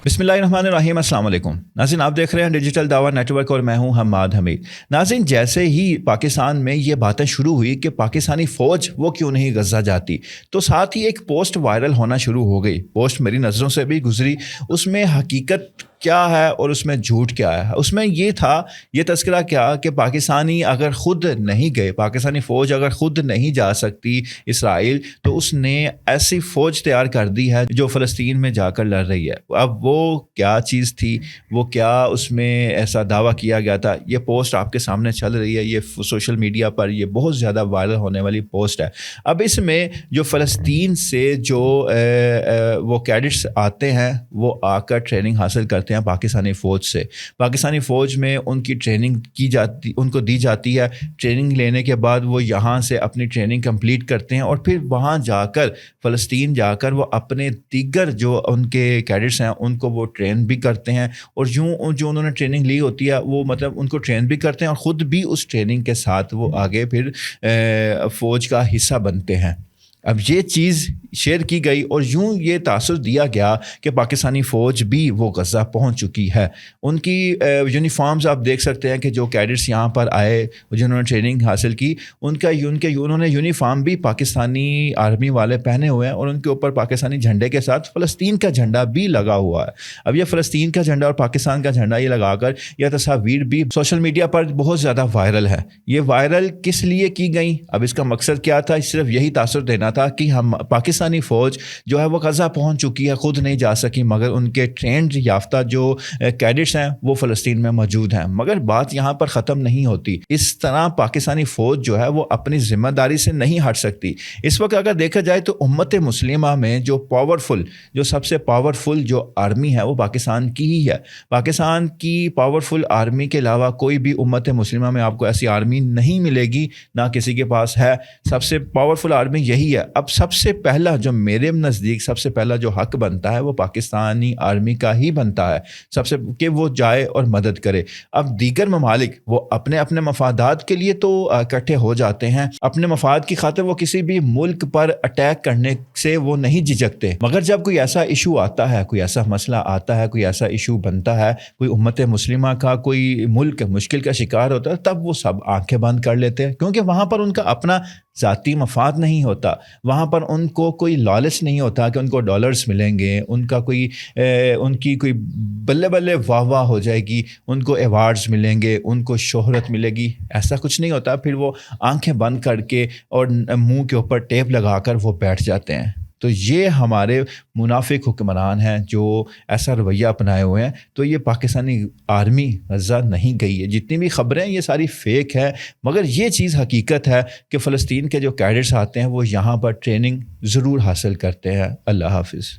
बिस्मिल्लाहिर्रहमानिर्रहीम, अस्सलाम वालेकुम। नाज़रीन, आप देख रहे हैं डिजिटल दावा नेटवर्क और मैं हूं हम्माद हमीद। नाज़रीन, जैसे ही पाकिस्तान में ये बातें शुरू हुई कि पाकिस्तानी फ़ौज वो क्यों नहीं गज़ा जाती, तो साथ ही एक पोस्ट वायरल होना शुरू हो गई। पोस्ट मेरी नज़रों से भी गुजरी, उसमें हकीकत क्या है और उसमें झूठ क्या है। उसमें ये तस्करा क्या कि पाकिस्तानी अगर ख़ुद नहीं गए, पाकिस्तानी फ़ौज अगर ख़ुद नहीं जा सकती इसराइल, तो उसने ऐसी फ़ौज तैयार कर दी है जो फ़लस्तीन में जाकर लड़ रही है। अब वो क्या चीज़ थी, वो क्या उसमें ऐसा दावा किया गया था, ये पोस्ट आपके सामने चल रही है। ये सोशल मीडिया पर ये बहुत ज़्यादा वायरल होने वाली पोस्ट है। अब इसमें जो फ़लस्तीन से जो वो कैडेट्स आते हैं, वो आकर ट्रेनिंग हासिल करते हैं पाकिस्तानी फ़ौज से। पाकिस्तानी फ़ौज में उनकी ट्रेनिंग उनको दी जाती है। ट्रेनिंग लेने के बाद वो यहाँ से अपनी ट्रेनिंग कंप्लीट करते हैं और फिर वहाँ जाकर फ़लस्तीन जाकर वो अपने दीगर जो उनके कैडेट्स हैं उनको वो ट्रेन भी करते हैं, और यूँ जो उन्होंने ट्रेनिंग ली होती है वो मतलब उनको ट्रेन भी करते हैं और ख़ुद भी उस ट्रेनिंग के साथ वो आगे फिर फ़ौज का हिस्सा बनते हैं। अब ये चीज़ शेयर की गई और यूँ ये तासुर दिया गया कि पाकिस्तानी फ़ौज भी वो गज़ा पहुँच चुकी है। उनकी यूनिफॉर्म्स आप देख सकते हैं कि जो कैडेट्स यहाँ पर आए, जिन्होंने ट्रेनिंग हासिल की, उन्होंने यूनिफॉर्म भी पाकिस्तानी आर्मी वाले पहने हुए हैं और उनके ऊपर पाकिस्तानी झंडे के साथ फ़लस्तीन का झंडा भी लगा हुआ है। अब ये फ़लस्तीन का झंडा और पाकिस्तान का झंडा ये लगाकर यह तस्वीर भी सोशल मीडिया पर बहुत ज़्यादा वायरल है। ये वायरल किस लिए की गई? अब इसका मकसद क्या था? सिर्फ यही तासुर देना था कि हम पाकिस्तानी फ़ौज जो है वो गज़ा पहुंच चुकी है, ख़ुद नहीं जा सकी, मगर उनके ट्रेंड याफ्ता जो कैडेट्स हैं वो फ़लस्तीन में मौजूद हैं। मगर बात यहाँ पर ख़त्म नहीं होती। इस तरह पाकिस्तानी फ़ौज जो है वो अपनी ज़िम्मेदारी से नहीं हट सकती। इस वक्त अगर देखा जाए तो उम्मत मुस्लिमा में जो सबसे पावरफुल जो आर्मी है वो पाकिस्तान की ही है। पाकिस्तान की पावरफुल आर्मी के अलावा कोई भी उम्मत मुस्लिमा में आपको ऐसी आर्मी नहीं मिलेगी, ना किसी के पास है। सबसे पावरफुल आर्मी यही है। अब सबसे पहला जो मेरे नज़दीक सबसे पहला जो हक बनता है वो पाकिस्तानी आर्मी का ही बनता है, सबसे कि वो जाए और मदद करे। अब दीगर ममालिक वो अपने अपने मफादात के लिए तो इकट्ठे हो जाते हैं, अपने मफाद की खातिर वो किसी भी मुल्क पर अटैक करने से वो नहीं झिझकते। मगर जब कोई ऐसा इशू आता है, कोई ऐसा मसला आता है, कोई ऐसा इशू बनता है, कोई उम्मत मुस्लिमा का कोई मुल्क मुश्किल का शिकार होता है, तब वो सब आंखें बंद कर लेते हैं, क्योंकि वहाँ पर उनका अपना ज़ाती मफाद नहीं होता। वहाँ पर उनको कोई लालच नहीं होता कि उनको डॉलर्स मिलेंगे, उनकी कोई बल्ले बल्ले वाह वाह हो जाएगी, उनको अवार्ड्स मिलेंगे, उनको शोहरत मिलेगी। ऐसा कुछ नहीं होता। फिर वो आंखें बंद करके और मुंह के ऊपर टेप लगाकर वो बैठ जाते हैं। तो ये हमारे मुनाफिक हुक्मरान हैं जो ऐसा रवैया अपनाए हुए हैं। तो ये पाकिस्तानी आर्मी गज़ा नहीं गई है। जितनी भी ख़बरें ये सारी फेक है, मगर ये चीज़ हकीकत है कि फ़लस्तीन के जो कैडेट्स आते हैं वो यहाँ पर ट्रेनिंग ज़रूर हासिल करते हैं। अल्लाह हाफ़िज़।